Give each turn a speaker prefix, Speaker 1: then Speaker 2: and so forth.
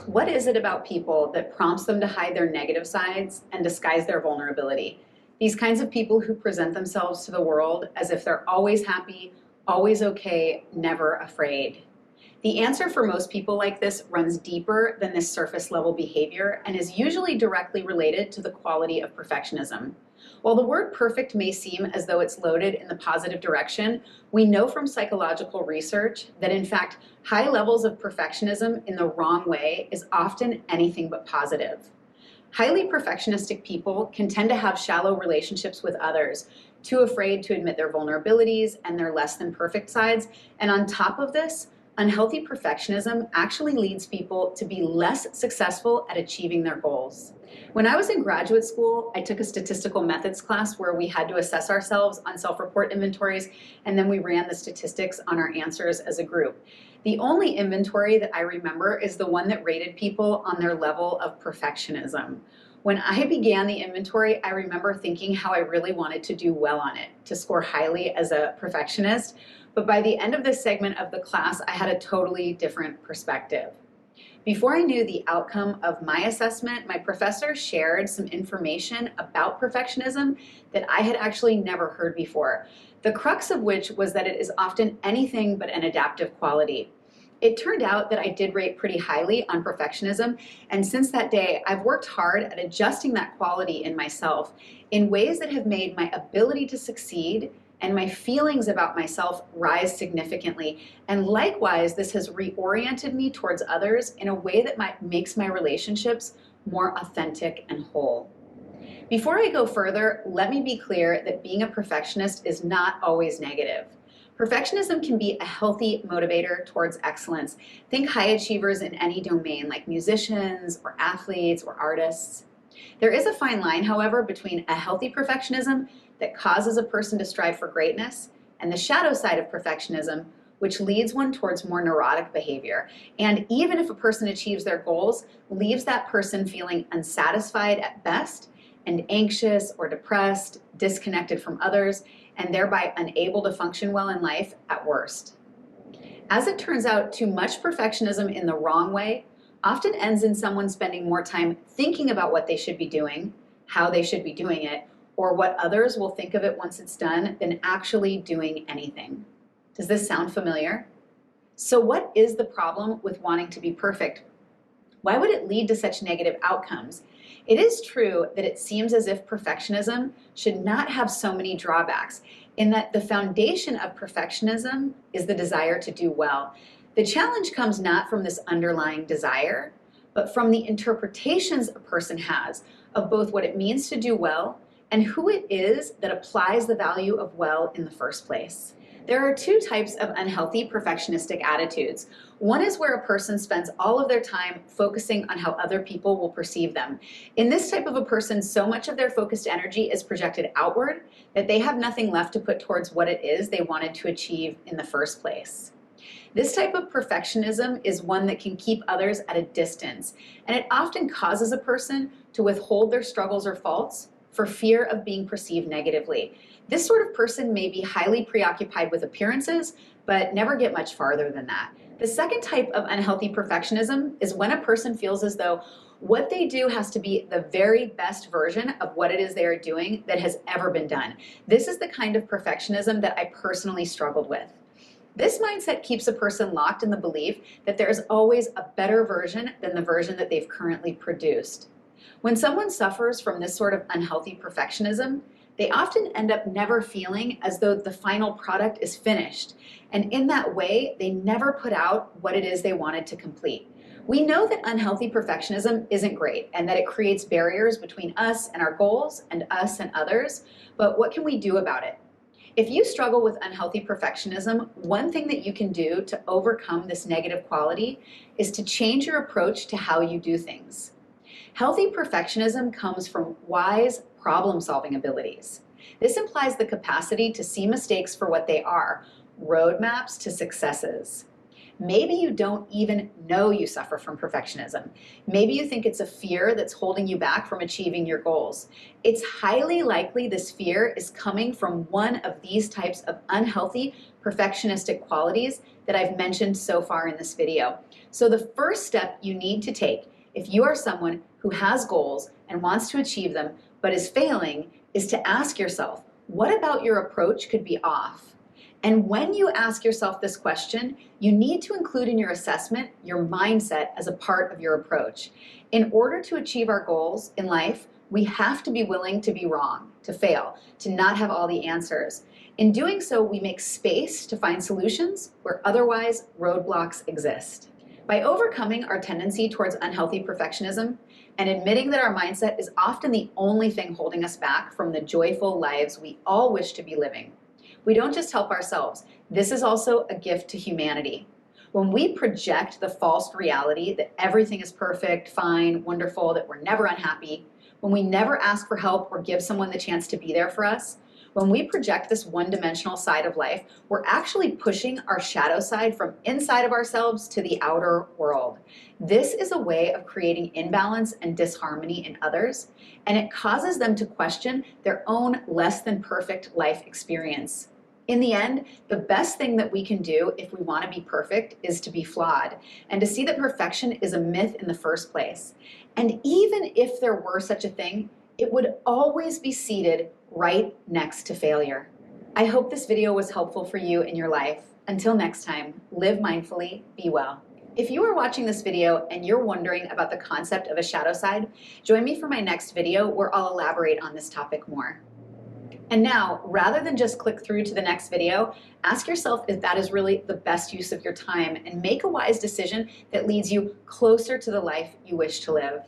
Speaker 1: What is it about people that prompts them to hide their negative sides and disguise their vulnerability? These kinds of people who present themselves to the world as if they're always happy, always okay, never afraid. The answer for most people like this runs deeper than this surface level behavior and is usually directly related to the quality of perfectionism. While the word perfect may seem as though it's loaded in the positive direction, we know from psychological research that in fact, high levels of perfectionism in the wrong way is often anything but positive. Highly perfectionistic people can tend to have shallow relationships with others, too afraid to admit their vulnerabilities and their less than perfect sides, and on top of this, unhealthy perfectionism actually leads people to be less successful at achieving their goals. When I was in graduate school, I took a statistical methods class where we had to assess ourselves on self-report inventories, and then we ran the statistics on our answers as a group. The only inventory that I remember is the one that rated people on their level of perfectionism. When I began the inventory, I remember thinking how I really wanted to do well on it, to score highly as a perfectionist. But by the end of this segment of the class, I had a totally different perspective. Before I knew the outcome of my assessment, my professor shared some information about perfectionism that I had actually never heard before, the crux of which was that it is often anything but an adaptive quality. It turned out that I did rate pretty highly on perfectionism, and since that day, I've worked hard at adjusting that quality in myself in ways that have made my ability to succeed and my feelings about myself rise significantly. And likewise, this has reoriented me towards others in a way that makes my relationships more authentic and whole. Before I go further, let me be clear that being a perfectionist is not always negative. Perfectionism can be a healthy motivator towards excellence. Think high achievers in any domain, like musicians or athletes or artists. There is a fine line, however, between a healthy perfectionism that causes a person to strive for greatness and the shadow side of perfectionism, which leads one towards more neurotic behavior. And even if a person achieves their goals, leaves that person feeling unsatisfied at best and anxious or depressed, disconnected from others, and thereby unable to function well in life at worst. As it turns out, too much perfectionism in the wrong way often ends in someone spending more time thinking about what they should be doing, how they should be doing it, or what others will think of it once it's done than actually doing anything. Does this sound familiar? So what is the problem with wanting to be perfect? Why would it lead to such negative outcomes? It is true that it seems as if perfectionism should not have so many drawbacks, in that the foundation of perfectionism is the desire to do well. The challenge comes not from this underlying desire, but from the interpretations a person has of both what it means to do well and who it is that applies the value of well in the first place. There are two types of unhealthy perfectionistic attitudes. One is where a person spends all of their time focusing on how other people will perceive them. In this type of a person, so much of their focused energy is projected outward that they have nothing left to put towards what it is they wanted to achieve in the first place. This type of perfectionism is one that can keep others at a distance, and it often causes a person to withhold their struggles or faults for fear of being perceived negatively. This sort of person may be highly preoccupied with appearances, but never get much farther than that. The second type of unhealthy perfectionism is when a person feels as though what they do has to be the very best version of what it is they are doing that has ever been done. This is the kind of perfectionism that I personally struggled with. This mindset keeps a person locked in the belief that there is always a better version than the version that they've currently produced. When someone suffers from this sort of unhealthy perfectionism, they often end up never feeling as though the final product is finished. And in that way, they never put out what it is they wanted to complete. We know that unhealthy perfectionism isn't great and that it creates barriers between us and our goals and us and others, but what can we do about it? If you struggle with unhealthy perfectionism, one thing that you can do to overcome this negative quality is to change your approach to how you do things. Healthy perfectionism comes from wise problem-solving abilities. This implies the capacity to see mistakes for what they are, roadmaps to successes. Maybe you don't even know you suffer from perfectionism. Maybe you think it's a fear that's holding you back from achieving your goals. It's highly likely this fear is coming from one of these types of unhealthy perfectionistic qualities that I've mentioned so far in this video. So the first step you need to take if you are someone who has goals and wants to achieve them but is failing is to ask yourself, what about your approach could be off? And when you ask yourself this question, you need to include in your assessment your mindset as a part of your approach. In order to achieve our goals in life, we have to be willing to be wrong, to fail, to not have all the answers. In doing so, we make space to find solutions where otherwise roadblocks exist. By overcoming our tendency towards unhealthy perfectionism and admitting that our mindset is often the only thing holding us back from the joyful lives we all wish to be living, we don't just help ourselves. This is also a gift to humanity. When we project the false reality that everything is perfect, fine, wonderful, that we're never unhappy, when we never ask for help or give someone the chance to be there for us, when we project this one-dimensional side of life, we're actually pushing our shadow side from inside of ourselves to the outer world. This is a way of creating imbalance and disharmony in others, and it causes them to question their own less than perfect life experience. In the end, the best thing that we can do if we want to be perfect is to be flawed and to see that perfection is a myth in the first place. And even if there were such a thing, it would always be seated right next to failure. I hope this video was helpful for you in your life. Until next time, live mindfully, be well. If you are watching this video and you're wondering about the concept of a shadow side, join me for my next video where I'll elaborate on this topic more. And now, rather than just click through to the next video, ask yourself if that is really the best use of your time and make a wise decision that leads you closer to the life you wish to live.